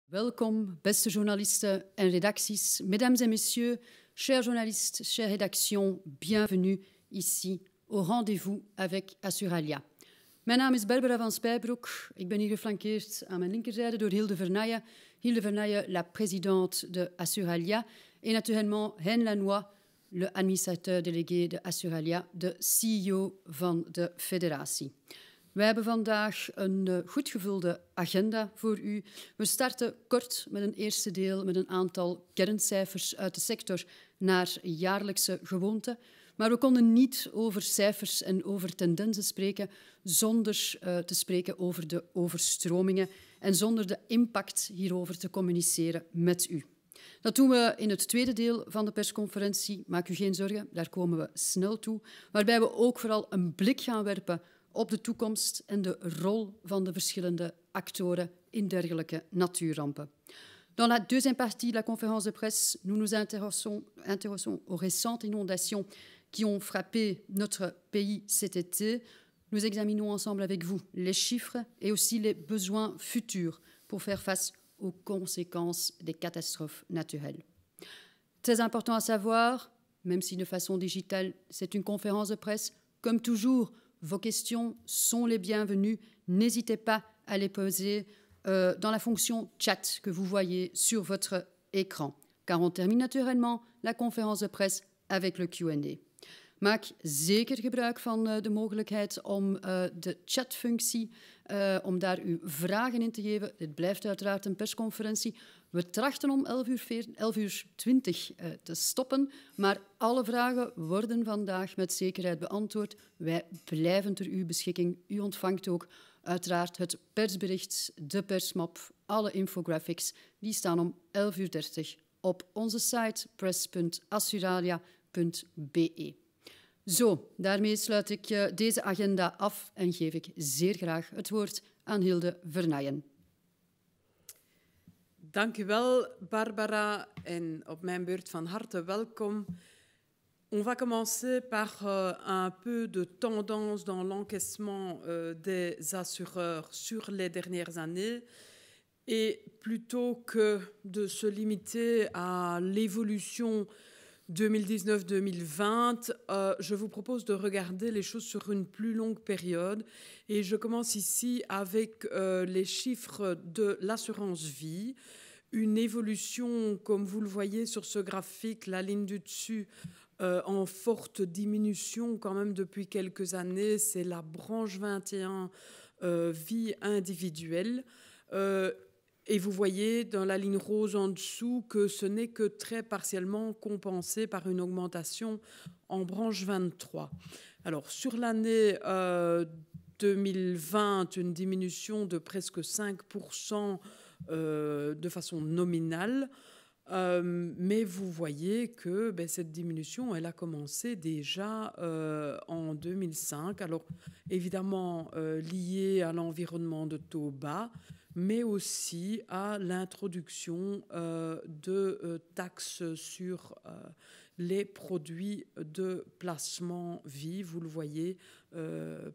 Welkom, beste journalisten en redacties, mesdames et messieurs, chers journalistes, chère rédaction, bienvenue ici au rendez-vous avec Assuralia. Mijn naam is Barbara van Spijbroek. Ik ben hier geflankeerd aan mijn linkerzijde door Hilde Vernaayen. Hilde Vernaayen, la présidente de Assuralia. Et naturellement, Hein Lanois, le administrateur délégué de Assuralia, de CEO van de federatie. Wij hebben vandaag een goed gevulde agenda voor u. We starten kort met een eerste deel met een aantal kerncijfers uit de sector naar jaarlijkse gewoonten. Maar we konden niet over cijfers en over tendensen spreken zonder te spreken over de overstromingen en zonder de impact hierover te communiceren met u. Dat doen we in het tweede deel van de persconferentie. Maak u geen zorgen, daar komen we snel toe. Waarbij we ook vooral een blik gaan werpen op de toekomst en de rol van de verschillende actoren in dergelijke natuurrampen. Dans la deuxième partie de la conférence de presse, nous nous intéressons aux récentes inondations qui ont frappé notre pays cet été. Nous examinons ensemble avec vous les chiffres et aussi les besoins futurs pour faire face aux conséquences des catastrophes naturelles. Très important à savoir, même si de façon digitale, c'est une conférence de presse, comme toujours, vos questions sont les bienvenues. N'hésitez pas à les poser dans la fonction chat que vous voyez sur votre écran, car on termine naturellement la conférence de presse avec le Q&A. Maak zeker gebruik van de mogelijkheid om de chatfunctie, om daar uw vragen in te geven. Het blijft uiteraard een persconferentie. We trachten om 11:20 te stoppen, maar alle vragen worden vandaag met zekerheid beantwoord. Wij blijven ter uw beschikking. U ontvangt ook uiteraard het persbericht, de persmap, alle infographics. Die staan om 11:30 op onze site press.assuralia.be. Zo, daarmee sluit ik deze agenda af en geef ik zeer graag het woord aan Hilde Vernaayen. Dank u wel, Barbara, en op mijn beurt van harte welkom. On va commencer par un peu de tendance dans l'encaissement des assureurs sur les dernières années. Et plutôt que de se limiter à l'évolution 2019-2020, je vous propose de regarder les choses sur une plus longue période. Et je commence ici avec les chiffres de l'assurance vie. Une évolution, comme vous le voyez sur ce graphique, la ligne du dessus, en forte diminution quand même depuis quelques années. C'est la branche 21 vie individuelle. Et vous voyez dans la ligne rose en dessous que ce n'est que très partiellement compensé par une augmentation en branche 23. Alors sur l'année 2020, une diminution de presque 5% de façon nominale. Mais vous voyez que cette diminution, elle a commencé déjà en 2005. Alors évidemment liée à l'environnement de taux bas, mais aussi à l'introduction de taxes sur les produits de placement vie, vous le voyez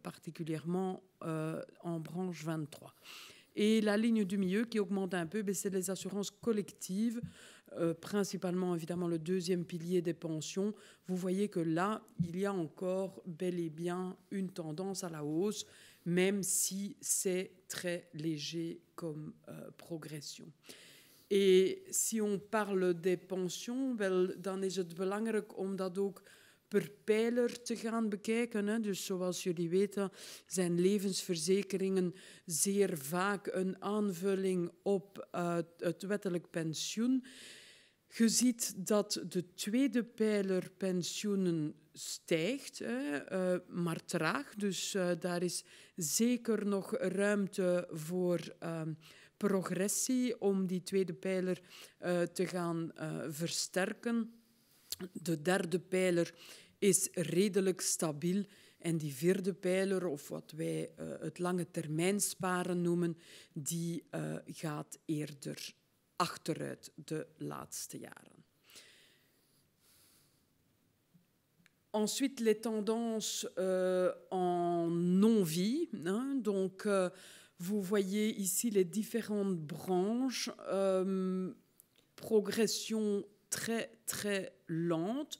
particulièrement en branche 23. Et la ligne du milieu qui augmente un peu, c'est les assurances collectives, principalement évidemment le deuxième pilier des pensions. Vous voyez que là, il y a encore bel et bien une tendance à la hausse, même si c'est très léger comme progression. Et si on parle des pensions, dan is het belangrijk om dat ook per pijler te gaan bekijken. Hè. Dus zoals jullie weten zijn levensverzekeringen zeer vaak een aanvulling op het wettelijk pensioen. Je ziet dat de tweede pijler pensioenen stijgt, maar traag. Dus daar is zeker nog ruimte voor progressie om die tweede pijler te gaan versterken. De derde pijler is redelijk stabiel en die vierde pijler, of wat wij het lange termijn sparen noemen, die gaat eerder achteruit de laatste jaren. Ensuite, les tendances en non-vie. Hein, donc, Vous voyez ici les différentes branches, progression très très lente,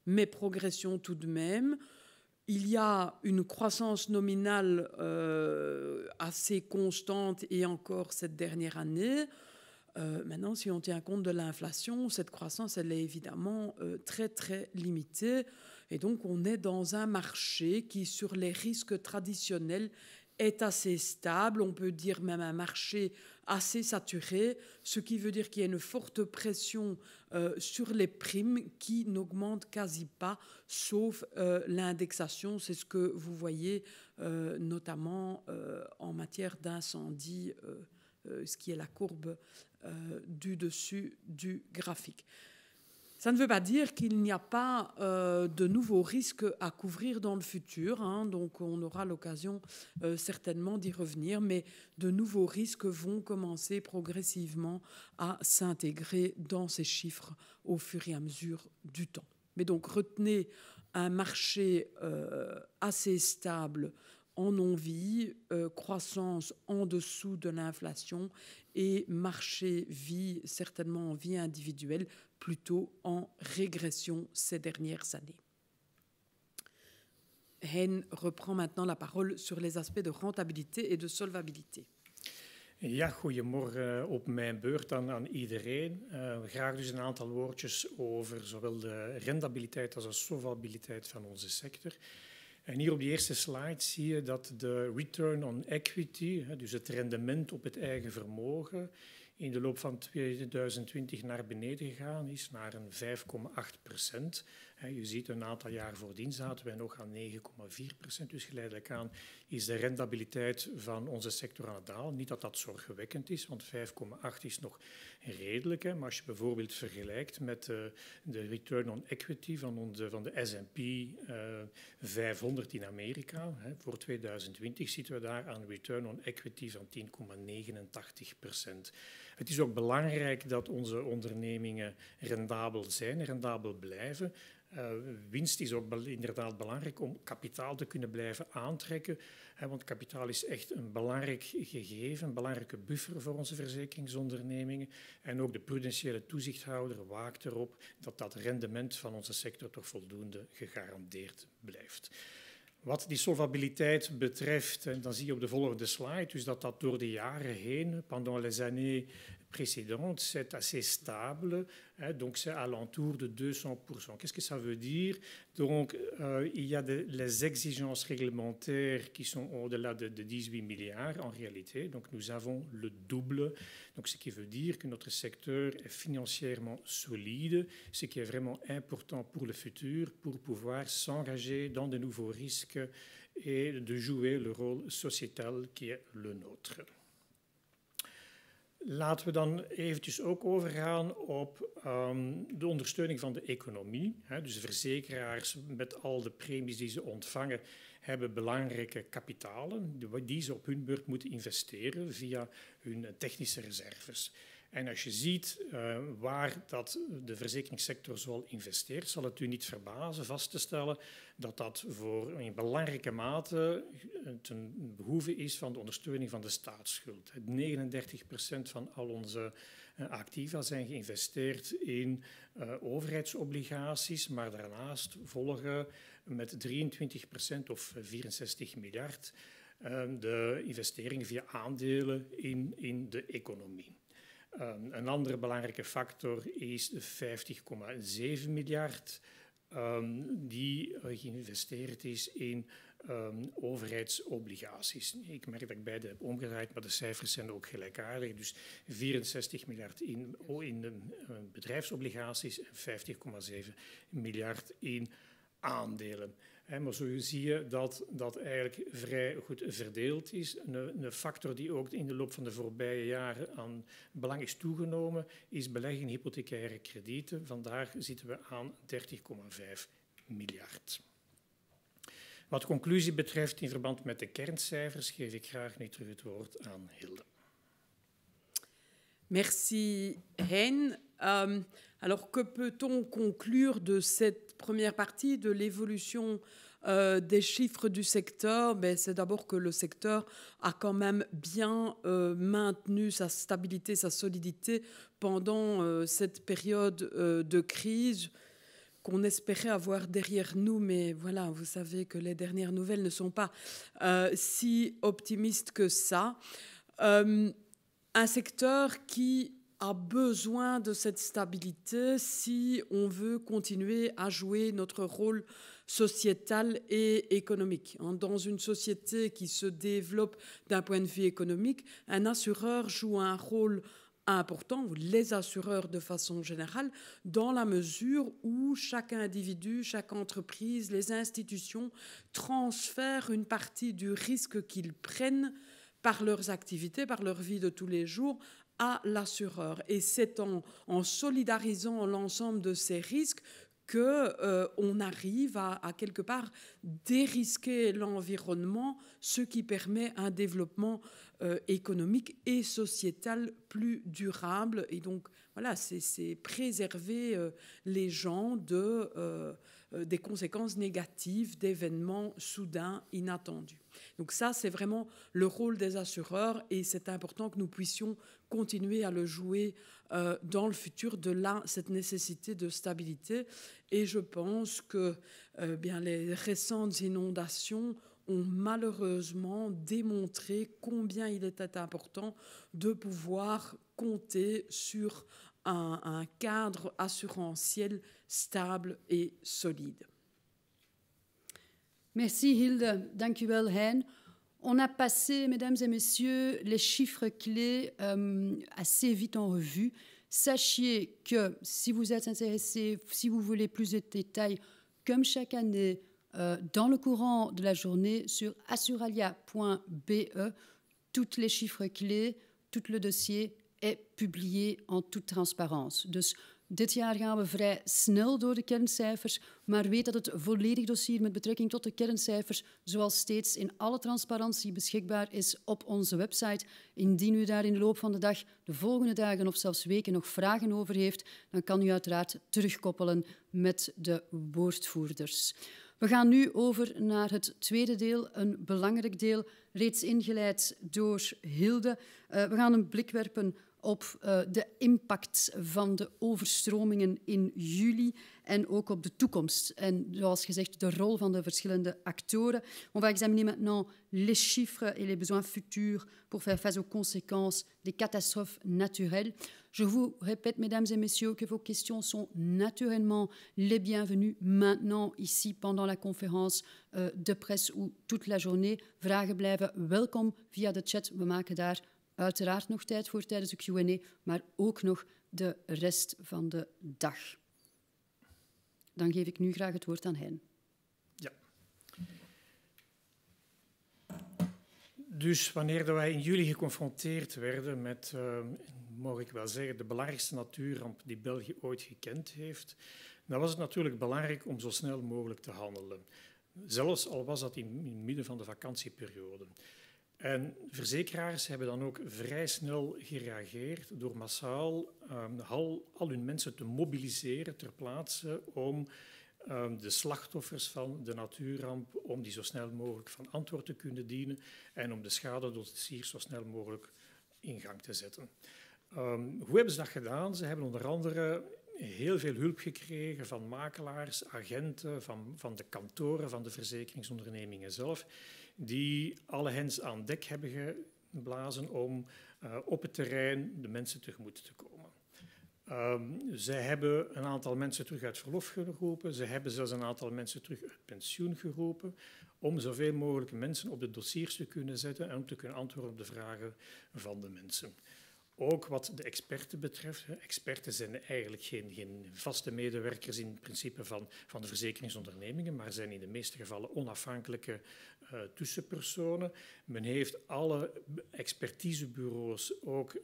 mais progression tout de même. Il y a une croissance nominale assez constante et encore cette dernière année. Maintenant, si on tient compte de l'inflation, cette croissance, elle est évidemment très, très limitée. Et donc, on est dans un marché qui, sur les risques traditionnels, est assez stable. On peut dire même un marché assez saturé, ce qui veut dire qu'il y a une forte pression sur les primes qui n'augmentent quasi pas, sauf l'indexation. C'est ce que vous voyez notamment en matière d'incendie, ce qui est la courbe du dessus du graphique. Ça ne veut pas dire qu'il n'y a pas de nouveaux risques à couvrir dans le futur, hein, donc on aura l'occasion certainement d'y revenir, mais de nouveaux risques vont commencer progressivement à s'intégrer dans ces chiffres au fur et à mesure du temps. Mais donc retenez un marché assez stable en non-vie, croissance en dessous de l'inflation et marché vie, certainement en vie individuelle, plutôt en régression ces dernières années. Hein reprend maintenant la parole sur les aspects de rentabilité et de solvabilité. Ja, goedemorgen op mijn beurt aan iedereen. Graag dus een aantal woordjes over zowel de rendabiliteit als de solvabiliteit van onze sector. En hier op die eerste slide zie je dat de return on equity, dus het rendement op het eigen vermogen, in de loop van 2020 naar beneden gegaan is, naar een 5,8%. Je ziet een aantal jaar voordien zaten wij nog aan 9,4%. Dus geleidelijk aan is de rendabiliteit van onze sector aan het dalen. Niet dat dat zorgwekkend is, want 5,8 is nog redelijk. Maar als je bijvoorbeeld vergelijkt met de return on equity van de S&P 500 in Amerika, voor 2020 zitten we daar aan een return on equity van 10,89%. Het is ook belangrijk dat onze ondernemingen rendabel zijn, rendabel blijven. Winst is ook inderdaad belangrijk om kapitaal te kunnen blijven aantrekken. Want kapitaal is echt een belangrijk gegeven, een belangrijke buffer voor onze verzekeringsondernemingen. En ook de prudentiële toezichthouder waakt erop dat dat rendement van onze sector toch voldoende gegarandeerd blijft. Wat die solvabiliteit betreft, en dan zie je op de volgende slide, dus dat door de jaren heen, pendant les années précédentes, c'est assez stable, donc c'est alentour de 200%. Qu'est-ce que ça veut dire? Donc, il y a les exigences réglementaires qui sont au-delà de 18 milliards en réalité, donc nous avons le double, donc ce qui veut dire que notre secteur est financièrement solide, ce qui est vraiment important pour le futur, pour pouvoir s'engager dans de nouveaux risques et de jouer le rôle sociétal qui est le nôtre. Laten we dan eventjes ook overgaan op de ondersteuning van de economie. Dus de verzekeraars met al de premies die ze ontvangen hebben belangrijke kapitalen die ze op hun beurt moeten investeren via hun technische reserves. En als je ziet waar dat de verzekeringssector zoal investeert, zal het u niet verbazen vast te stellen dat dat voor in belangrijke mate ten behoeve is van de ondersteuning van de staatsschuld. 39% van al onze activa zijn geïnvesteerd in overheidsobligaties, maar daarnaast volgen met 23% of 64 miljard de investeringen via aandelen in de economie. Een andere belangrijke factor is de 50,7 miljard die geïnvesteerd is in overheidsobligaties. Ik merk dat ik beide heb omgedraaid, maar de cijfers zijn ook gelijkaardig. Dus 64 miljard in bedrijfsobligaties en 50,7 miljard in aandelen. Maar zo zie je dat dat eigenlijk vrij goed verdeeld is. Een factor die ook in de loop van de voorbije jaren aan belang is toegenomen, is beleggen in hypothecaire kredieten. Vandaag zitten we aan 30,5 miljard. Wat conclusie betreft in verband met de kerncijfers geef ik graag nu terug het woord aan Hilde. Merci Hein. Alors que peut-on conclure de cette première partie de l'évolution des chiffres du secteur, c'est d'abord que le secteur a quand même bien maintenu sa stabilité, sa solidité pendant cette période de crise qu'on espérait avoir derrière nous. Mais voilà, vous savez que les dernières nouvelles ne sont pas si optimistes que ça. Un secteur qui a besoin de cette stabilité si on veut continuer à jouer notre rôle sociétal et économique. Dans une société qui se développe d'un point de vue économique, un assureur joue un rôle important, ou les assureurs de façon générale, dans la mesure où chaque individu, chaque entreprise, les institutions transfèrent une partie du risque qu'ils prennent par leurs activités, par leur vie de tous les jours, à l'assureur. Et c'est en solidarisant l'ensemble de ces risques qu'on arrive à quelque part dérisquer l'environnement, ce qui permet un développement économique et sociétal plus durable. Et donc, voilà, c'est préserver les gens des conséquences négatives d'événements soudains, inattendus. Donc ça, c'est vraiment le rôle des assureurs et c'est important que nous puissions continuer à le jouer dans le futur, de là cette nécessité de stabilité. Et je pense que les récentes inondations ont malheureusement démontré combien il était important de pouvoir compter sur un cadre assurantiel stable et solide. Merci Hilde, dank u wel Hein. On a passé, mesdames et messieurs, les chiffres clés assez vite en revue. Sachez que si vous êtes intéressé, si vous voulez plus de détails, comme chaque année, dans le courant de la journée, sur assuralia.be, tous les chiffres clés, tout le dossier est publié en toute transparance. Dus dit jaar gaan we vrij snel door de kerncijfers, maar weet dat het volledig dossier met betrekking tot de kerncijfers zoals steeds in alle transparantie beschikbaar is op onze website. Indien u daar in de loop van de dag, de volgende dagen of zelfs weken nog vragen over heeft, dan kan u uiteraard terugkoppelen met de woordvoerders. We gaan nu over naar het tweede deel, een belangrijk deel, reeds ingeleid door Hilde. We gaan een blik werpen op de impact van de overstromingen in juli en ook op de toekomst. En zoals gezegd, de rol van de verschillende actoren. On va examiner maintenant les chiffres et les besoins futurs pour faire face aux conséquences des catastrophes naturelles. Je vous répète, mesdames et messieurs, que vos questions sont naturellement les bienvenues maintenant, ici, pendant la conférence de presse ou toute la journée. Vragen blijven welkom via de chat. We maken daar uiteraard nog tijd voor tijdens de Q&A, maar ook nog de rest van de dag. Dan geef ik nu graag het woord aan Hein. Ja. Dus wanneer wij in juli geconfronteerd werden met, mag ik wel zeggen, de belangrijkste natuurramp die België ooit gekend heeft, dan was het natuurlijk belangrijk om zo snel mogelijk te handelen. Zelfs al was dat in het midden van de vakantieperiode. En verzekeraars hebben dan ook vrij snel gereageerd door massaal al hun mensen te mobiliseren ter plaatse om de slachtoffers van de natuurramp, om die zo snel mogelijk van antwoord te kunnen dienen en om de schadedossier zo snel mogelijk in gang te zetten. Hoe hebben ze dat gedaan? Ze hebben onder andere heel veel hulp gekregen van makelaars, agenten, van de kantoren, van de verzekeringsondernemingen zelf, die alle hens aan dek hebben geblazen om op het terrein de mensen tegemoet te komen. Zij hebben een aantal mensen terug uit verlof geroepen. Ze hebben zelfs een aantal mensen terug uit pensioen geroepen om zoveel mogelijk mensen op de dossiers te kunnen zetten en om te kunnen antwoorden op de vragen van de mensen. Ook wat de experten betreft. Experten zijn eigenlijk geen vaste medewerkers in het principe van de verzekeringsondernemingen, maar zijn in de meeste gevallen onafhankelijke tussenpersonen. Men heeft alle expertisebureaus ook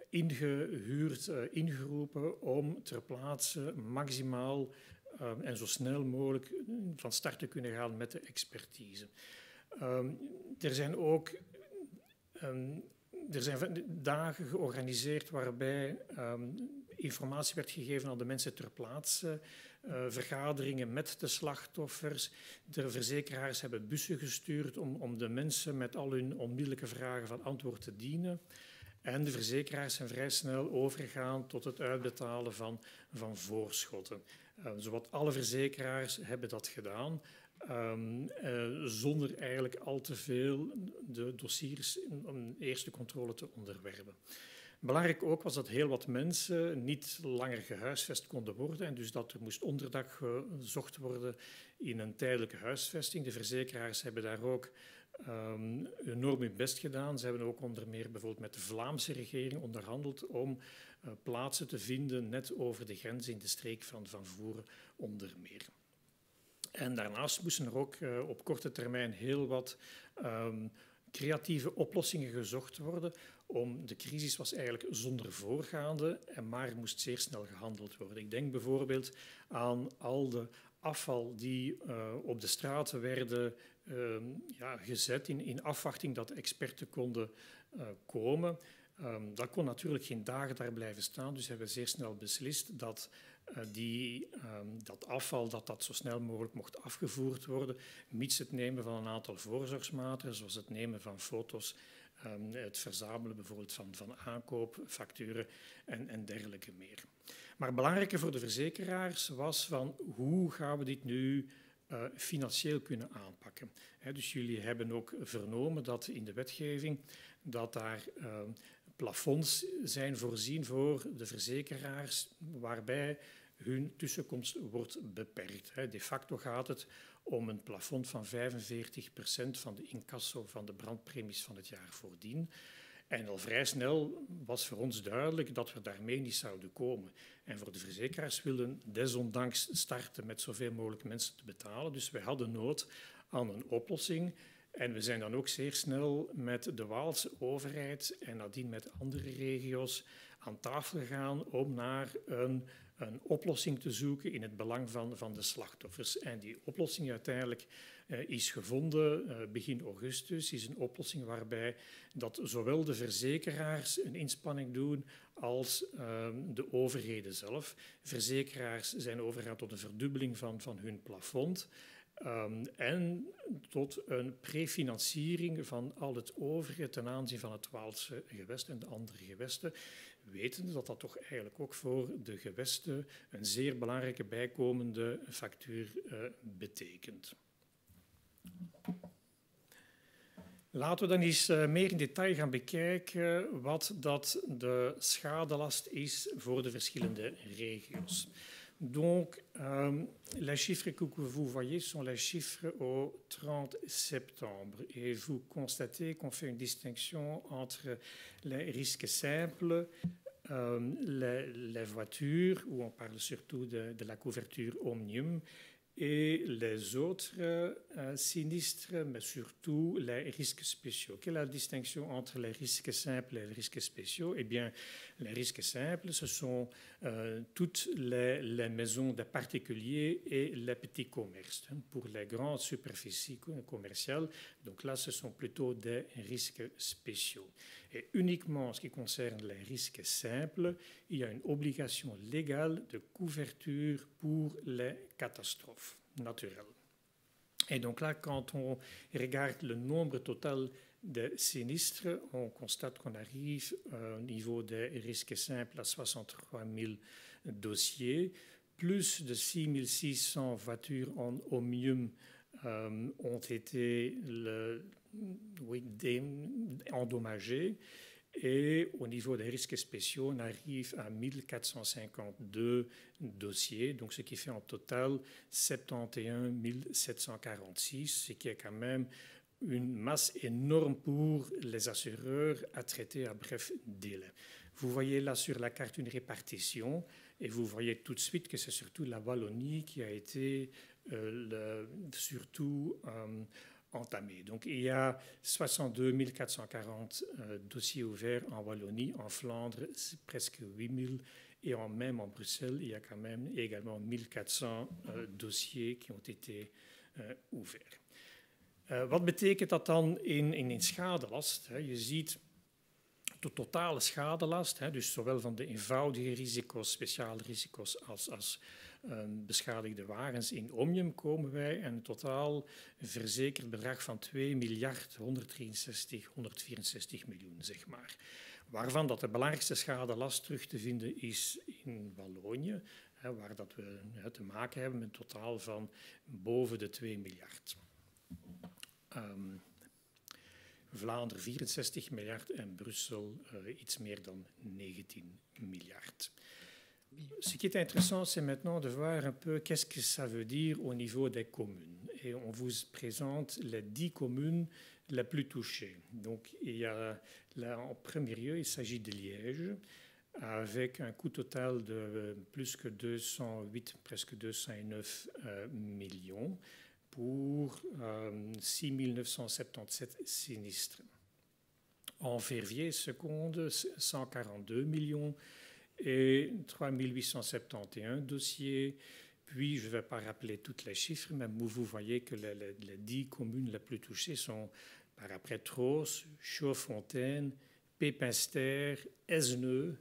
ingehuurd, ingeroepen om ter plaatse maximaal en zo snel mogelijk van start te kunnen gaan met de expertise. Er zijn ook dagen georganiseerd waarbij informatie werd gegeven aan de mensen ter plaatse, vergaderingen met de slachtoffers. De verzekeraars hebben bussen gestuurd om de mensen met al hun onmiddellijke vragen van antwoord te dienen. En de verzekeraars zijn vrij snel overgegaan tot het uitbetalen van voorschotten. Zowat alle verzekeraars hebben dat gedaan, zonder eigenlijk al te veel de dossiers een eerste controle te onderwerpen. Belangrijk ook was dat heel wat mensen niet langer gehuisvest konden worden en dus dat er moest onderdak gezocht worden in een tijdelijke huisvesting. De verzekeraars hebben daar ook enorm hun best gedaan. Ze hebben ook onder meer bijvoorbeeld met de Vlaamse regering onderhandeld om plaatsen te vinden net over de grens in de streek van Voeren onder meer. En daarnaast moesten er ook op korte termijn heel wat creatieve oplossingen gezocht worden. De crisis was eigenlijk zonder voorgaande, maar moest zeer snel gehandeld worden. Ik denk bijvoorbeeld aan al de afval die op de straten werden gezet in afwachting dat de experten konden komen. Dat kon natuurlijk geen dagen daar blijven staan, dus hebben we zeer snel beslist dat dat afval dat zo snel mogelijk mocht afgevoerd worden, mits het nemen van een aantal voorzorgsmaatregelen, zoals het nemen van foto's, het verzamelen bijvoorbeeld van aankoopfacturen en dergelijke meer. Maar belangrijker voor de verzekeraars was van hoe gaan we dit nu financieel kunnen aanpakken. Dus jullie hebben ook vernomen dat in de wetgeving dat daar plafonds zijn voorzien voor de verzekeraars waarbij hun tussenkomst wordt beperkt. De facto gaat het om een plafond van 45% van de incasso van de brandpremies van het jaar voordien. En al vrij snel was voor ons duidelijk dat we daarmee niet zouden komen. En voor de verzekeraars wilden desondanks starten met zoveel mogelijk mensen te betalen. Dus wij hadden nood aan een oplossing. En we zijn dan ook zeer snel met de Waalse overheid en nadien met andere regio's aan tafel gegaan om naar een oplossing te zoeken in het belang van de slachtoffers. En die oplossing uiteindelijk is gevonden begin augustus. Is een oplossing waarbij dat zowel de verzekeraars een inspanning doen als de overheden zelf. Verzekeraars zijn overgegaan tot een verdubbeling van hun plafond. En tot een prefinanciering van al het overige ten aanzien van het Waalse gewest en de andere gewesten, wetende dat dat toch eigenlijk ook voor de gewesten een zeer belangrijke bijkomende factuur betekent. Laten we dan eens meer in detail gaan bekijken wat dat de schadelast is voor de verschillende regio's. Donc, les chiffres que vous voyez sont les chiffres au 30 septembre. Et vous constatez qu'on fait une distinction entre les risques simples, les voitures, où on parle surtout de la couverture omnium, et les autres sinistres, mais surtout les risques spéciaux. Quelle est la distinction entre les risques simples et les risques spéciaux? Eh bien, les risques simples, ce sont toutes les maisons des particuliers et les petits commerces. Pour les grandes superficies commerciales, donc là, ce sont plutôt des risques spéciaux. Et uniquement en ce qui concerne les risques simples, il y a une obligation légale de couverture pour les catastrophes naturelles. Et donc là, quand on regarde le nombre total de sinistres, on constate qu'on arrive au niveau des risques simples à 63 000 dossiers, plus de 6 600 voitures en omnium ont été endommagées. Et au niveau des risques spéciaux, on arrive à 1452 dossiers, donc ce qui fait en total 71 746, ce qui est quand même une masse énorme pour les assureurs à traiter à bref délai. Vous voyez là sur la carte une répartition et vous voyez tout de suite que c'est surtout la Wallonie qui a été surtout entamé. Donc, il y a 62 440 dossiers ouverts en Wallonie, en Flandre, presque 8 000, et même en Bruxelles, il y a quand même également 1400 dossiers qui ont été ouverts. Wat betekent dat dan in schadelast? Je ziet de totale schadelast, dus zowel van de eenvoudige risico's, speciale risico's als beschadigde wagens in omnium, komen wij aan een totaal verzekerd bedrag van 2.163.164 miljoen, zeg maar. Waarvan dat de belangrijkste schadelast terug te vinden is in Wallonië, waar dat we te maken hebben met een totaal van boven de 2 miljard. Vlaanderen 64 miljard en Brussel iets meer dan 19 miljard. Ce qui est intéressant, c'est maintenant de voir un peu qu'est-ce que ça veut dire au niveau des communes. Et on vous présente les 10 communes les plus touchées. Donc, il y a là, en premier lieu, il s'agit de Liège, avec un coût total de plus que 208, presque 209 millions pour 6 977 sinistres. En Verviers, seconde, 142 millions et 3 871 dossiers. Puis, je ne vais pas rappeler tous les chiffres, mais vous voyez que les 10 communes les plus touchées sont par après Troos, Chaudfontaine, Pépinster, Esneux,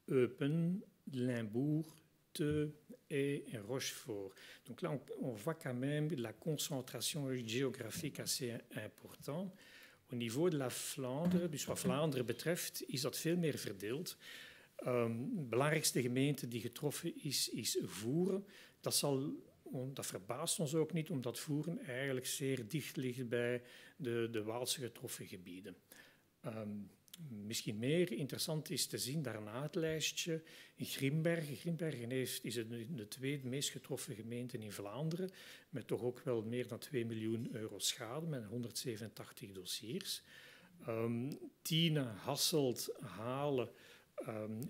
Eupen, Limbourg, Theux et Rochefort. Donc là, on voit quand même la concentration géographique assez importante. Au niveau de la Vlaanderen, dus wat Vlaanderen betreft, is dat veel meer verdeeld. De belangrijkste gemeente die getroffen is Voeren. Dat verbaast ons ook niet, omdat Voeren eigenlijk zeer dicht ligt bij de Waalse getroffen gebieden. Misschien meer interessant is te zien daarna het lijstje Grimbergen. Grimbergen is de tweede meest getroffen gemeente in Vlaanderen, met toch ook wel meer dan 2 miljoen euro schade, met 187 dossiers. Tiene, Hasselt, Halen,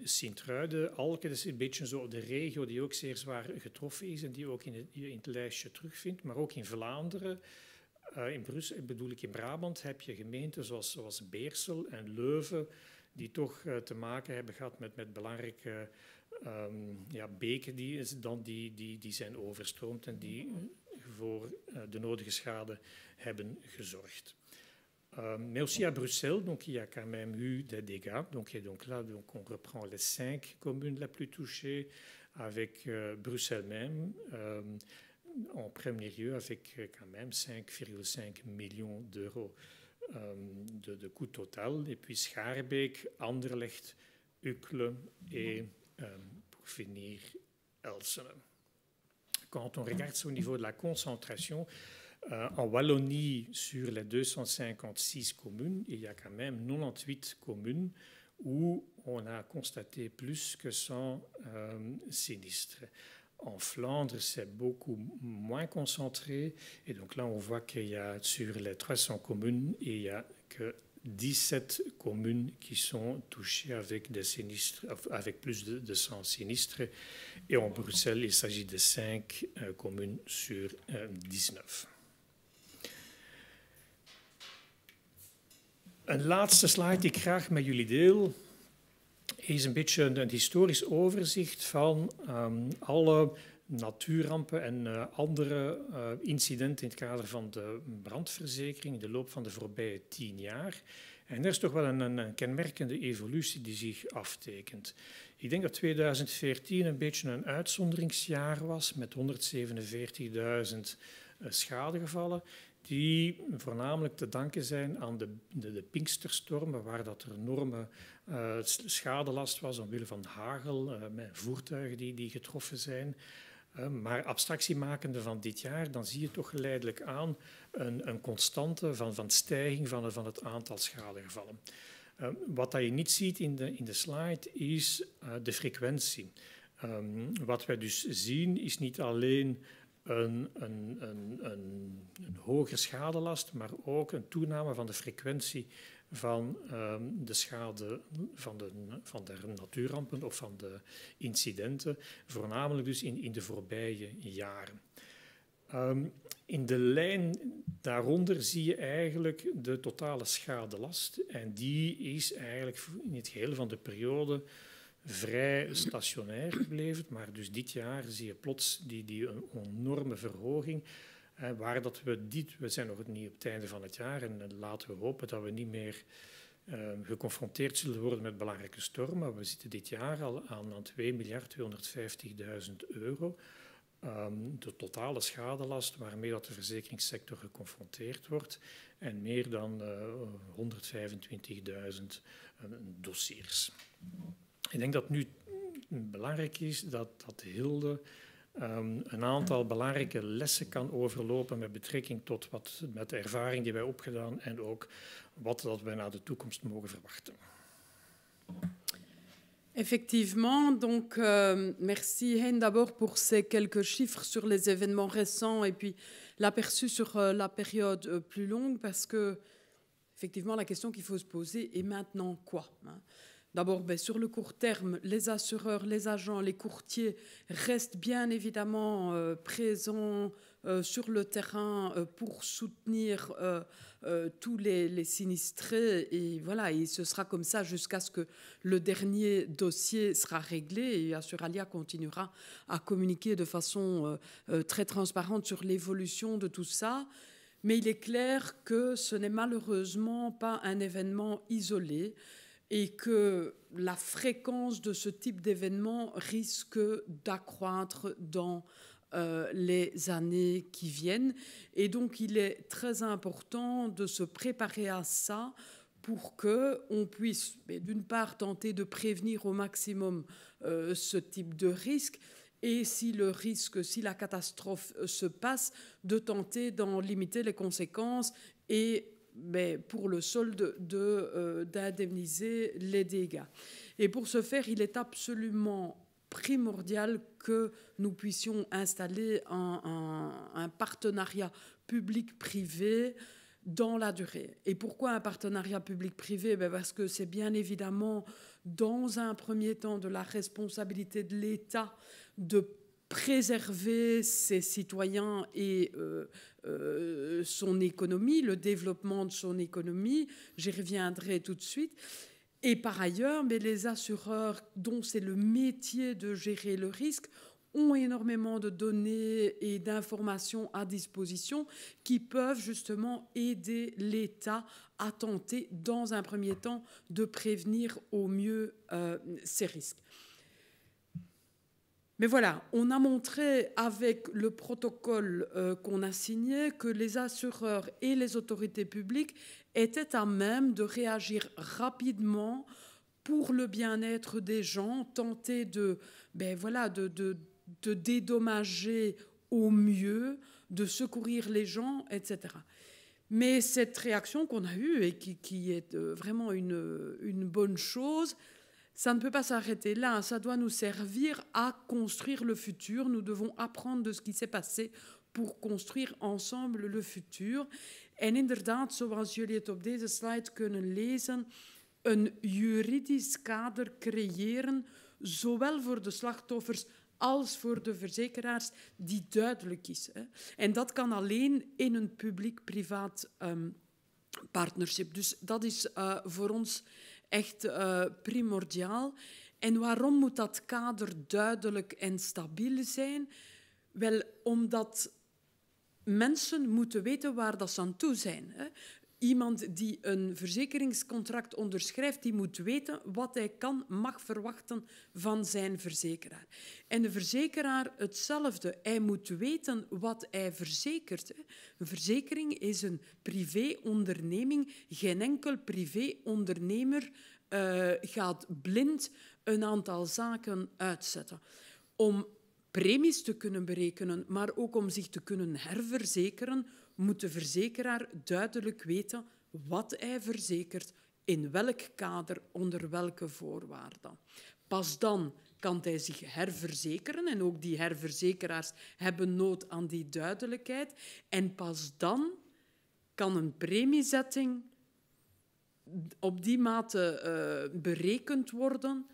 Sint-Truiden, Alken, dat is een beetje zo de regio die ook zeer zwaar getroffen is en die ook in het lijstje terugvindt, maar ook in Vlaanderen. In Brussel, bedoel ik in Brabant, heb je gemeenten zoals Beersel en Leuven die toch te maken hebben gehad met belangrijke beken die zijn overstroomd en die voor de nodige schade hebben gezorgd. Mais aussi à Bruxelles, donc il y a quand même eu des dégâts. Donc là, on reprend les 5 communes les plus touchées, avec Bruxelles même. En premier lieu, avec quand même 5,5 millions d'euros de coût total. Et puis Schaerbeek, Anderlecht, Uccle et, pour finir, Elsene. Quand on regarde ça au niveau de la concentration, en Wallonie, sur les 256 communes, il y a quand même 98 communes où on a constaté plus que 100 sinistres. En Flandre, c'est beaucoup moins concentré. Et donc là, on voit qu'il y a sur les 300 communes, il n'y a que 17 communes qui sont touchées avec des sinistres, avec plus de 100 sinistres. Et en Bruxelles, il s'agit de 5 communes sur 19. Een laatste slide die ik graag met jullie deel is een beetje een historisch overzicht van alle natuurrampen en andere incidenten in het kader van de brandverzekering in de loop van de voorbije 10 jaar. En er is toch wel een kenmerkende evolutie die zich aftekent. Ik denk dat 2014 een beetje een uitzonderingsjaar was met 147.000 schadegevallen, die voornamelijk te danken zijn aan de Pinksterstormen, waar dat er enorme schadelast was omwille van hagel, met voertuigen die getroffen zijn. Maar abstractie makende van dit jaar, dan zie je toch geleidelijk aan een constante van stijging van het aantal schadegevallen. Wat dat je niet ziet in de slide is de frequentie. Wat wij dus zien is niet alleen een hogere schadelast, maar ook een toename van de frequentie van de schade van de natuurrampen of van de incidenten, voornamelijk dus in de voorbije jaren. In de lijn daaronder zie je eigenlijk de totale schadelast en die is eigenlijk in het geheel van de periode vrij stationair gebleven, maar dus dit jaar zie je plots die enorme verhoging, waar dat we zijn nog niet op het einde van het jaar en laten we hopen dat we niet meer geconfronteerd zullen worden met belangrijke stormen. We zitten dit jaar al aan 2.250.000 euro. De totale schadelast waarmee dat de verzekeringssector geconfronteerd wordt en meer dan 125.000 dossiers. Ik denk dat nu belangrijk is dat Hilde een aantal belangrijke lessen kan overlopen met betrekking tot met de ervaring die wij opgedaan en ook wat dat wij naar de toekomst mogen verwachten. Effectivement, donc merci Hein d'abord pour ces quelques chiffres sur les événements récents et puis l'aperçu sur la période plus longue parce que effectivement la question qu'il faut se poser est maintenant quoi, hein? D'abord, sur le court terme, les assureurs, les agents, les courtiers restent bien évidemment présents sur le terrain pour soutenir tous les sinistrés. Et voilà, et ce sera comme ça jusqu'à ce que le dernier dossier sera réglé. Et Assuralia continuera à communiquer de façon très transparente sur l'évolution de tout ça. Mais il est clair que ce n'est malheureusement pas un événement isolé et que la fréquence de ce type d'événement risque d'accroître dans les années qui viennent. Et donc, il est très important de se préparer à ça pour qu'on puisse, d'une part, tenter de prévenir au maximum ce type de risque et si le risque, si la catastrophe se passe, de tenter d'en limiter les conséquences et pour le solde d'indemniser les dégâts. Et pour ce faire, il est absolument primordial que nous puissions installer un partenariat public-privé dans la durée. Et pourquoi un partenariat public-privé? Parce que c'est bien évidemment, dans un premier temps, de la responsabilité de l'État de préserver ses citoyens et son économie, le développement de son économie. J'y reviendrai tout de suite. Et par ailleurs, les assureurs, dont c'est le métier de gérer le risque, ont énormément de données et d'informations à disposition qui peuvent justement aider l'État à tenter, dans un premier temps, de prévenir au mieux ces risques. Mais voilà, on a montré avec le protocole qu'on a signé que les assureurs et les autorités publiques étaient à même de réagir rapidement pour le bien-être des gens, tenter de dédommager au mieux, de secourir les gens, etc. Mais cette réaction qu'on a eue et qui est vraiment une bonne chose, ça ne peut pas s'arrêter là, ça doit nous servir à construire le futur. Nous devons apprendre de ce qui s'est passé pour construire ensemble le futur. En inderdaad, zoals jullie het op deze slide kunnen lezen, een juridisch kader creëren, zowel voor de slachtoffers als voor de verzekeraars, die duidelijk is. En dat kan alleen in een publiek-privaat partnership. Dus dat is voor ons echt primordiaal. En waarom moet dat kader duidelijk en stabiel zijn? Wel, omdat mensen moeten weten waar dat ze aan toe zijn. Hè. Iemand die een verzekeringscontract onderschrijft, die moet weten wat hij mag verwachten van zijn verzekeraar. En de verzekeraar hetzelfde. Hij moet weten wat hij verzekert. Hè. Een verzekering is een privéonderneming. Geen enkel privéondernemer gaat blind een aantal zaken uitzetten. Om premies te kunnen berekenen, maar ook om zich te kunnen herverzekeren, moet de verzekeraar duidelijk weten wat hij verzekert, in welk kader, onder welke voorwaarden. Pas dan kan hij zich herverzekeren en ook die herverzekeraars hebben nood aan die duidelijkheid. En pas dan kan een premiezetting op die mate berekend worden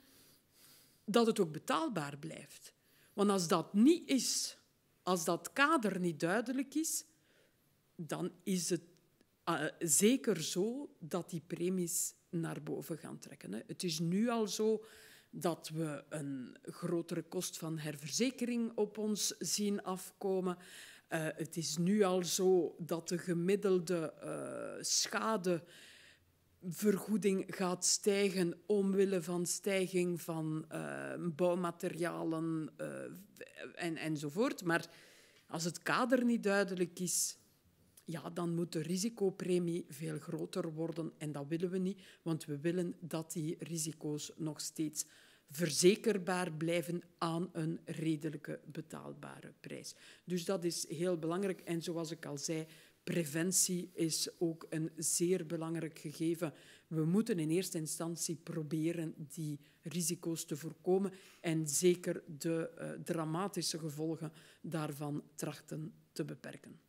dat het ook betaalbaar blijft. Want als dat niet is, als dat kader niet duidelijk is, dan is het zeker zo dat die premies naar boven gaan trekken. Hè. Het is nu al zo dat we een grotere kost van herverzekering op ons zien afkomen. Het is nu al zo dat de gemiddelde schade vergoeding gaat stijgen omwille van stijging van bouwmaterialen enzovoort. Maar als het kader niet duidelijk is, ja, dan moet de risicopremie veel groter worden. En dat willen we niet, want we willen dat die risico's nog steeds verzekerbaar blijven aan een redelijke betaalbare prijs. Dus dat is heel belangrijk. En zoals ik al zei, preventie is ook een zeer belangrijk gegeven. We moeten in eerste instantie proberen die risico's te voorkomen en zeker de dramatische gevolgen daarvan trachten te beperken.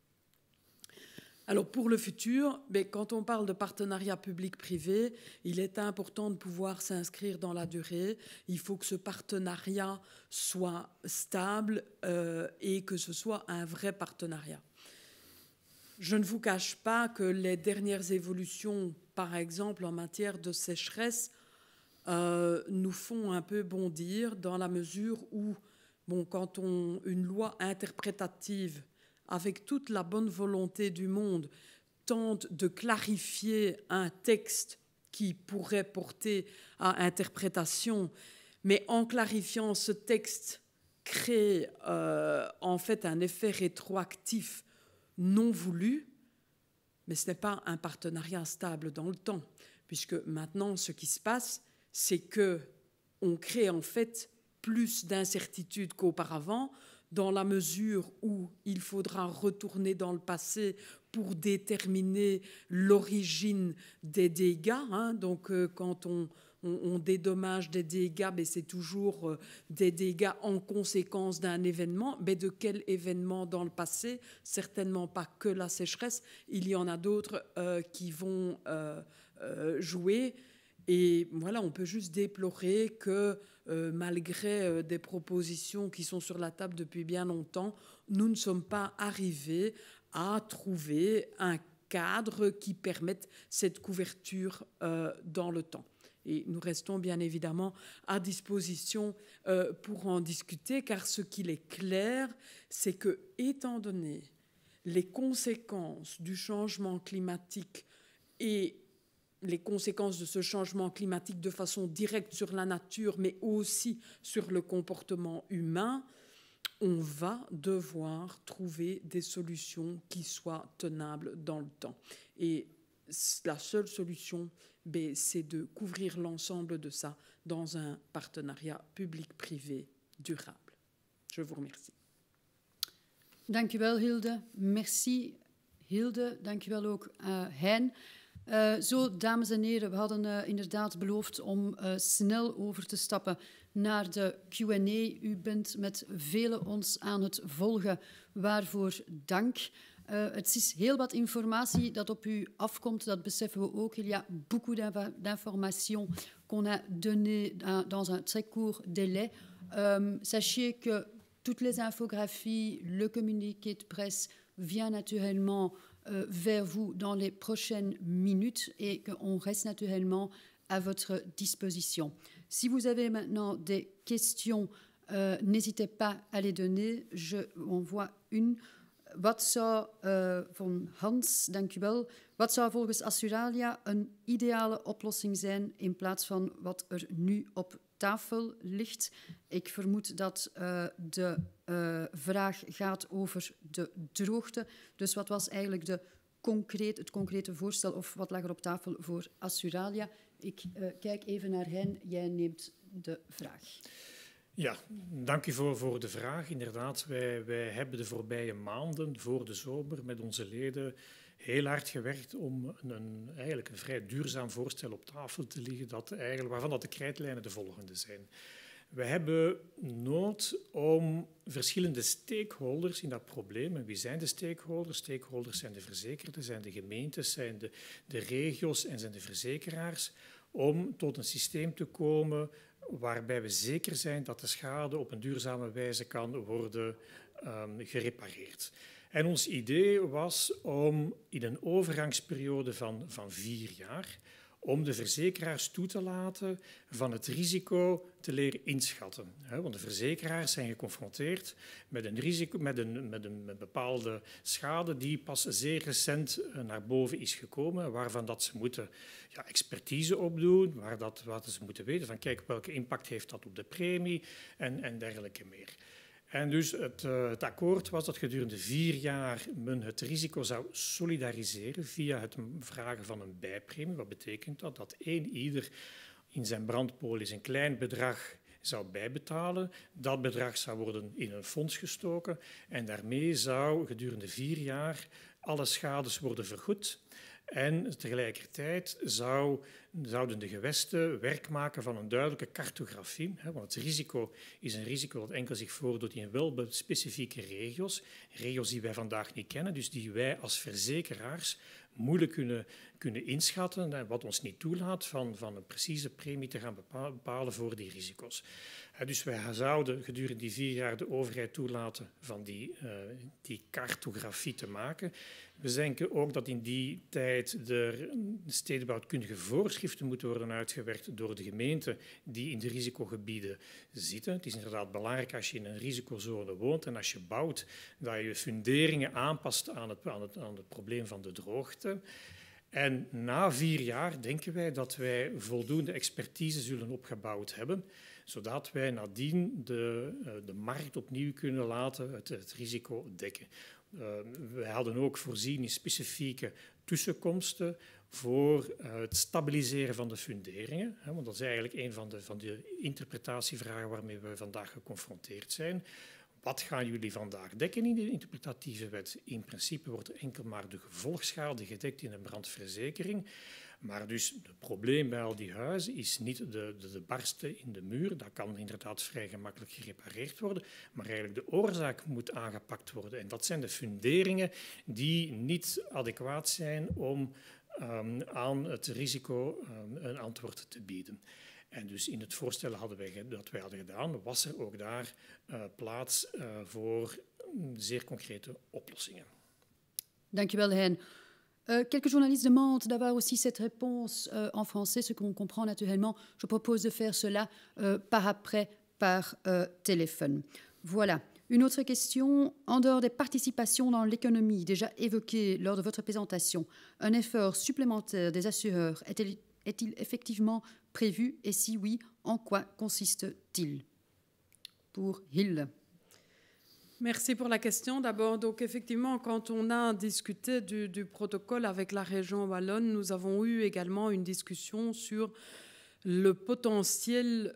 Alors, pour le futur, quand on parle de partenariat public-privé, il est important de pouvoir s'inscrire dans la durée. Il faut que ce partenariat soit stable et que ce soit un vrai partenariat. Je ne vous cache pas que les dernières évolutions, par exemple en matière de sécheresse, nous font un peu bondir dans la mesure où, quand une loi interprétative avec toute la bonne volonté du monde, tente de clarifier un texte qui pourrait porter à interprétation, mais en clarifiant ce texte, crée en fait un effet rétroactif non voulu, mais ce n'est pas un partenariat stable dans le temps, puisque maintenant, ce qui se passe, c'est qu'on crée en fait plus d'incertitudes qu'auparavant, dans la mesure où il faudra retourner dans le passé pour déterminer l'origine des dégâts. Donc, quand on dédommage des dégâts, c'est toujours des dégâts en conséquence d'un événement. Mais de quel événement dans le passé? Certainement pas que la sécheresse. Il y en a d'autres qui vont jouer. Et voilà, on peut juste déplorer que malgré des propositions qui sont sur la table depuis bien longtemps, nous ne sommes pas arrivés à trouver un cadre qui permette cette couverture dans le temps. Et nous restons bien évidemment à disposition pour en discuter, car ce qu'il est clair, c'est que, étant donné les conséquences du changement climatique et les conséquences de ce changement climatique de façon directe sur la nature, mais aussi sur le comportement humain, on va devoir trouver des solutions qui soient tenables dans le temps. Et la seule solution, c'est de couvrir l'ensemble de ça dans un partenariat public-privé durable. Je vous remercie. Dank u wel, Hilde. Merci, Hilde. Dank u wel ook, Hein. Zo, dames en heren, we hadden inderdaad beloofd om snel over te stappen naar de Q&A. U bent met velen ons aan het volgen, waarvoor dank. Het is heel wat informatie dat op u afkomt, dat beseffen we ook. Il y a beaucoup d'informations qu'on a données dans un très court délai. Sachez que toutes les infographies, le communiqué de presse vient naturellement vers vous dans les prochaines minutes et qu'on reste naturellement à votre disposition. Si vous avez maintenant des questions, n'hésitez pas à les donner. Je envoie une. Wat zou, van Hans, dank u wel. Wat zou volgens Assuralia een ideale oplossing zijn in plaats van wat er nu op tafel ligt? Ik vermoed dat de vraag gaat over de droogte. Dus wat was eigenlijk het concrete voorstel of wat lag er op tafel voor Assuralia? Ik kijk even naar hen. Jij neemt de vraag. Ja, dank u voor de vraag. Inderdaad, wij hebben de voorbije maanden voor de zomer met onze leden heel hard gewerkt om eigenlijk een vrij duurzaam voorstel op tafel te leggen, waarvan de krijtlijnen de volgende zijn. We hebben nood om verschillende stakeholders in dat probleem. En wie zijn de stakeholders? Stakeholders zijn de verzekerden, zijn de gemeentes, zijn de regio's en zijn de verzekeraars, om tot een systeem te komen waarbij we zeker zijn dat de schade op een duurzame wijze kan worden gerepareerd. En ons idee was om in een overgangsperiode van 4 jaar om de verzekeraars toe te laten van het risico te leren inschatten. Want de verzekeraars zijn geconfronteerd met een risico, met een bepaalde schade die pas zeer recent naar boven is gekomen, waarvan dat ze moeten expertise opdoen, waar ze moeten weten van kijk, welke impact heeft dat op de premie en dergelijke meer. En dus het akkoord was dat gedurende 4 jaar men het risico zou solidariseren via het vragen van een bijpremie. Wat betekent dat? Dat ieder in zijn brandpolis een klein bedrag zou bijbetalen. Dat bedrag zou worden in een fonds gestoken en daarmee zou gedurende 4 jaar alle schades worden vergoed. En tegelijkertijd zouden de gewesten werk maken van een duidelijke cartografie. Want het risico is een risico dat enkel zich voordoet in wel specifieke regio's. Regio's die wij vandaag niet kennen, dus die wij als verzekeraars moeilijk kunnen inschatten. Wat ons niet toelaat van een precieze premie te gaan bepalen voor die risico's. Dus wij zouden gedurende die 4 jaar de overheid toelaten van die cartografie te maken. We denken ook dat in die tijd de stedenbouwkundige voorschriften moeten worden uitgewerkt door de gemeenten die in de risicogebieden zitten. Het is inderdaad belangrijk als je in een risicozone woont en als je bouwt, dat je funderingen aanpast aan het probleem van de droogte. En na 4 jaar denken wij dat wij voldoende expertise zullen opgebouwd hebben, zodat wij nadien de markt opnieuw kunnen laten het risico dekken. We hadden ook voorzien in specifieke tussenkomsten voor het stabiliseren van de funderingen. Want dat is eigenlijk een van de interpretatievragen waarmee we vandaag geconfronteerd zijn. Wat gaan jullie vandaag dekken in de interpretatieve wet? In principe wordt er enkel maar de gevolgschade gedekt in een brandverzekering. Maar dus het probleem bij al die huizen is niet de barsten in de muur. Dat kan inderdaad vrij gemakkelijk gerepareerd worden. Maar eigenlijk de oorzaak moet aangepakt worden. En dat zijn de funderingen die niet adequaat zijn om aan het risico een antwoord te bieden. En dus in het voorstel dat wij hadden gedaan, was er ook daar plaats voor zeer concrete oplossingen. Dank je wel, Hein. Quelques journalistes demandent d'avoir aussi cette réponse en français, ce qu'on comprend naturellement. Je propose de faire cela par après, par téléphone. Voilà. Une autre question, en dehors des participations dans l'économie déjà évoquées lors de votre présentation, un effort supplémentaire des assureurs est-il effectivement prévu et si oui, en quoi consiste-t-il? Pour Hilde. Merci pour la question. D'abord, donc effectivement, quand on a discuté du protocole avec la région wallonne, nous avons eu également une discussion sur le potentiel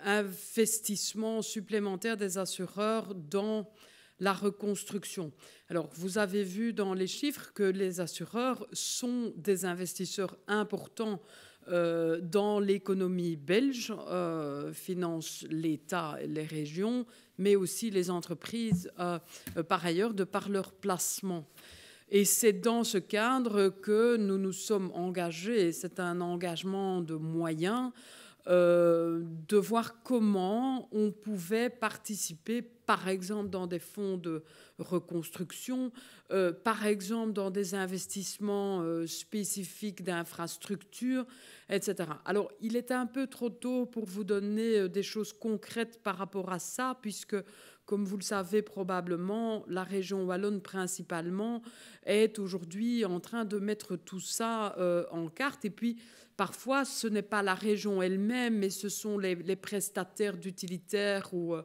investissement supplémentaire des assureurs dans la reconstruction. Alors, vous avez vu dans les chiffres que les assureurs sont des investisseurs importants dans l'économie belge, financent l'État et les régions, mais aussi les entreprises par ailleurs de par leur placement. Et c'est dans ce cadre que nous nous sommes engagés, et c'est un engagement de moyens, de voir comment on pouvait participer, par exemple dans des fonds de reconstruction, par exemple dans des investissements spécifiques d'infrastructures, etc. Alors, il est un peu trop tôt pour vous donner des choses concrètes par rapport à ça, puisque, comme vous le savez probablement, la région wallonne principalement est aujourd'hui en train de mettre tout ça en carte. Et puis, parfois, ce n'est pas la région elle-même, mais ce sont les prestataires d'utilitaires ou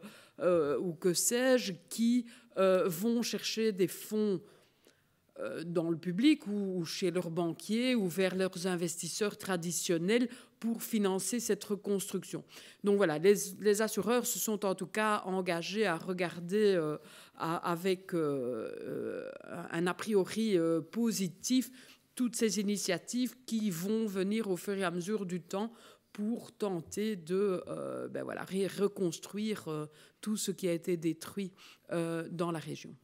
que sais-je qui vont chercher des fonds dans le public ou chez leurs banquiers ou vers leurs investisseurs traditionnels pour financer cette reconstruction. Donc voilà, les assureurs se sont en tout cas engagés à regarder avec un a priori positif toutes ces initiatives qui vont venir au fur et à mesure du temps pour tenter de reconstruire tout ce qui a été détruit dans la région.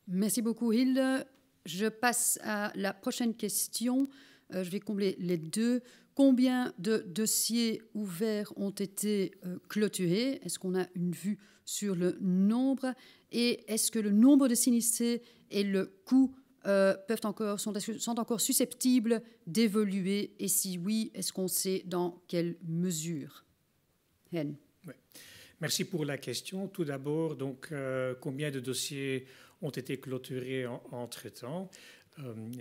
Merci beaucoup, Hilde. Je passe à la prochaine question. Je vais combler les deux. Combien de dossiers ouverts ont été clôturés? Est-ce qu'on a une vue sur le nombre? Et est-ce que le nombre de sinistrés et le coût sont encore susceptibles d'évoluer? Et si oui, est-ce qu'on sait dans quelle mesure? Hen. Oui. Merci pour la question. Tout d'abord, donc, combien de dossiers ont été clôturés entre-temps?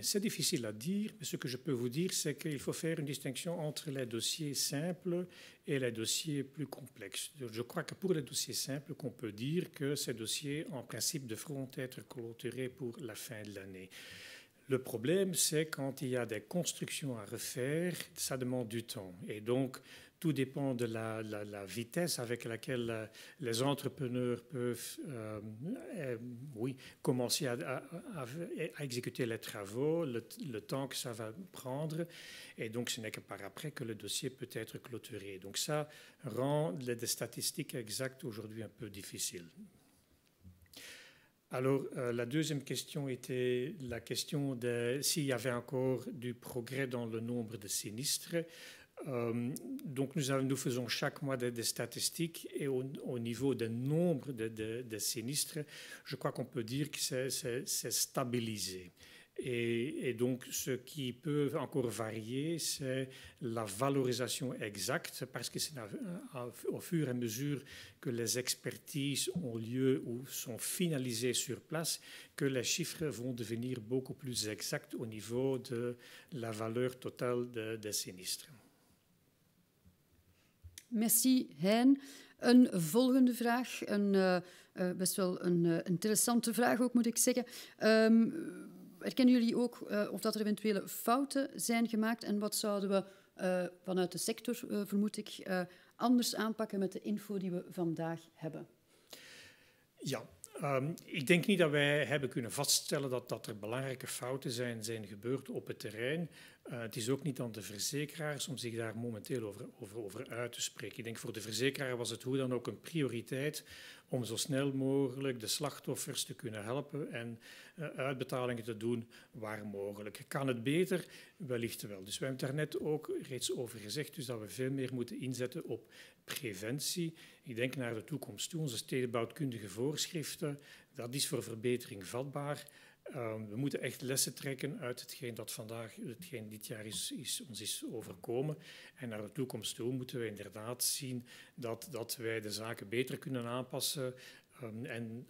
C'est difficile à dire, mais ce que je peux vous dire, c'est qu'il faut faire une distinction entre les dossiers simples et les dossiers plus complexes. Je crois que pour les dossiers simples, qu'on peut dire que ces dossiers, en principe, devront être clôturés pour la fin de l'année. Le problème, c'est quand il y a des constructions à refaire, ça demande du temps. Et donc, tout dépend de la vitesse avec laquelle les entrepreneurs peuvent commencer à exécuter les travaux, le temps que ça va prendre. Et donc, ce n'est que par après que le dossier peut être clôturé. Donc, ça rend des statistiques exactes aujourd'hui un peu difficiles. Alors, la deuxième question était la question de s'il y avait encore du progrès dans le nombre de sinistres. Donc, nous faisons chaque mois des statistiques et au niveau du nombre de sinistres, je crois qu'on peut dire que c'est stabilisé. Et donc, ce qui peut encore varier, c'est la valorisation exacte, parce que c'est au fur et à mesure que les expertises ont lieu ou sont finalisées sur place, que les chiffres vont devenir beaucoup plus exacts au niveau de la valeur totale des sinistres. Merci, Hein. Een volgende vraag, best wel een interessante vraag ook, moet ik zeggen. Herkennen jullie ook of dat er eventuele fouten zijn gemaakt en wat zouden we vanuit de sector, vermoed ik, anders aanpakken met de info die we vandaag hebben? Ja, ik denk niet dat wij hebben kunnen vaststellen dat er belangrijke fouten zijn gebeurd op het terrein. Het is ook niet aan de verzekeraars om zich daar momenteel over uit te spreken. Ik denk voor de verzekeraar was het hoe dan ook een prioriteit om zo snel mogelijk de slachtoffers te kunnen helpen en uitbetalingen te doen waar mogelijk. Kan het beter? Wellicht wel. Dus we hebben het daar net ook reeds over gezegd, dus dat we veel meer moeten inzetten op preventie. Ik denk naar de toekomst toe. Onze stedenbouwkundige voorschriften, dat is voor verbetering vatbaar. We moeten echt lessen trekken uit hetgeen dit jaar ons is overkomen. En naar de toekomst toe moeten we inderdaad zien dat wij de zaken beter kunnen aanpassen en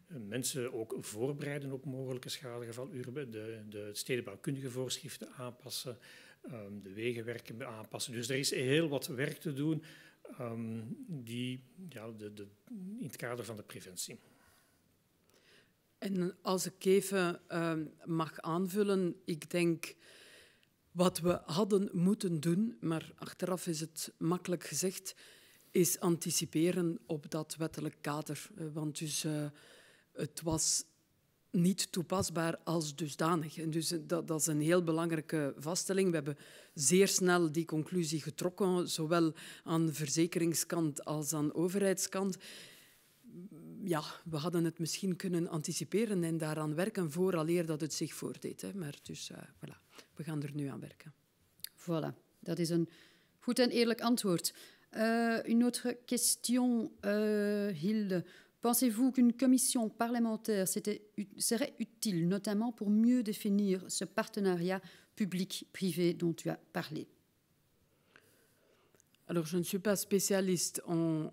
mensen ook voorbereiden op mogelijke schadegevaluren, de stedenbouwkundige voorschriften aanpassen, de wegenwerken aanpassen. Dus er is heel wat werk te doen in het kader van de preventie. En als ik even mag aanvullen, ik denk wat we hadden moeten doen, maar achteraf is het makkelijk gezegd, is anticiperen op dat wettelijk kader. Want dus, het was niet toepasbaar als dusdanig. En dus dat is een heel belangrijke vaststelling. We hebben zeer snel die conclusie getrokken, zowel aan de verzekeringskant als aan de overheidskant. Ja, we hadden het misschien kunnen anticiperen en daaraan werken vooraleer dat het zich voordeed. Hè. Maar dus, voilà, we gaan er nu aan werken. Voilà, dat is een goed en eerlijk antwoord. Une autre question, Hilde. Pensez-vous qu'une commission parlementaire serait utile, notamment pour mieux définir ce partenariat public-privé dont tu as parlé? Alors, je ne suis pas spécialiste en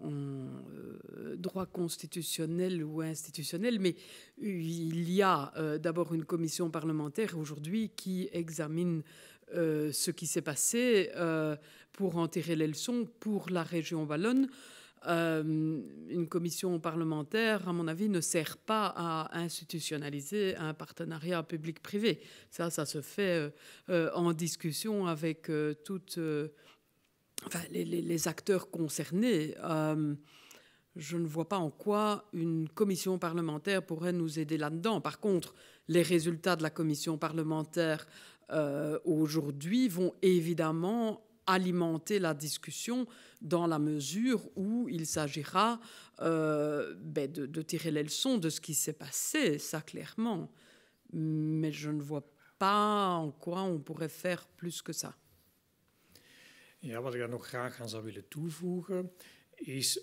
droit constitutionnel ou institutionnel, mais il y a d'abord une commission parlementaire aujourd'hui qui examine ce qui s'est passé pour en tirer les leçons pour la région wallonne. Une commission parlementaire, à mon avis, ne sert pas à institutionnaliser un partenariat public-privé. Ça se fait en discussion avec toutes... les acteurs concernés. Je ne vois pas en quoi une commission parlementaire pourrait nous aider là-dedans. Par contre, les résultats de la commission parlementaire aujourd'hui vont évidemment alimenter la discussion dans la mesure où il s'agira de tirer les leçons de ce qui s'est passé, ça clairement. Mais je ne vois pas en quoi on pourrait faire plus que ça. Ja, wat ik daar nog graag aan zou willen toevoegen is,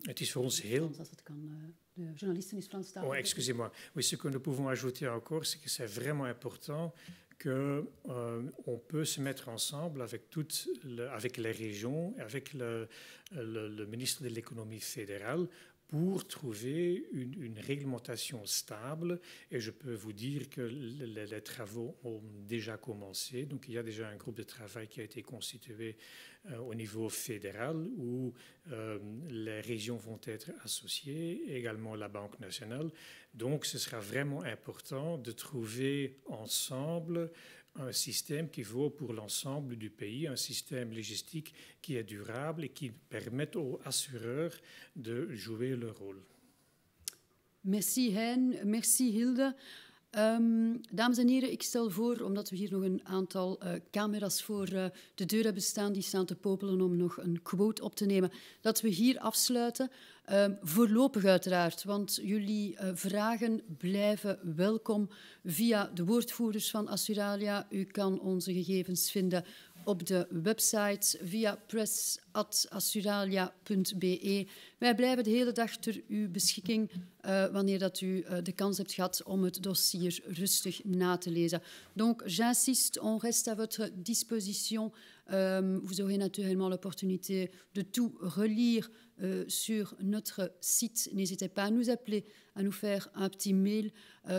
het is voor ons heel... Als het kan, de journalisten is Franstalig. Oh, excusez-moi. Oui, ce que nous pouvons ajouter encore, c'est que c'est vraiment important qu'on peut se mettre ensemble avec les régions, avec le ministre de l'économie fédérale pour trouver une réglementation stable. Et je peux vous dire que les travaux ont déjà commencé. Donc, il y a déjà un groupe de travail qui a été constitué au niveau fédéral où les régions vont être associées, également la Banque nationale. Donc, ce sera vraiment important de trouver ensemble un système qui vaut pour l'ensemble du pays, un système logistique qui est durable et qui permette aux assureurs de jouer leur rôle. Merci Hein, merci Hilde. Dames en heren, ik stel voor, omdat we hier nog een aantal camera's voor de deur hebben staan, die staan te popelen om nog een quote op te nemen, dat we hier afsluiten. Voorlopig uiteraard, want jullie vragen blijven welkom via de woordvoerders van Assuralia. U kan onze gegevens vinden op de website via press@assuralia.be. Wij blijven de hele dag ter uw beschikking wanneer dat u de kans hebt gehad om het dossier rustig na te lezen. Donc, j'insiste, on reste à votre disposition. Vous aurez naturellement l'opportunité de tout relire sur notre site. N'hésitez pas à nous appeler, à nous faire un petit mail.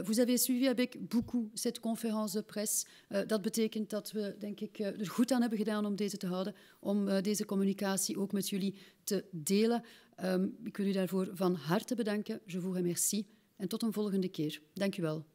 Vous avez suivi avec beaucoup cette conférence de presse. Dat betekent dat we, denk ik, er goed aan hebben gedaan om deze te houden, om deze communicatie ook met jullie te delen. Ik wil u daarvoor van harte bedanken. Je vous remercie. En tot een volgende keer. Dank u wel.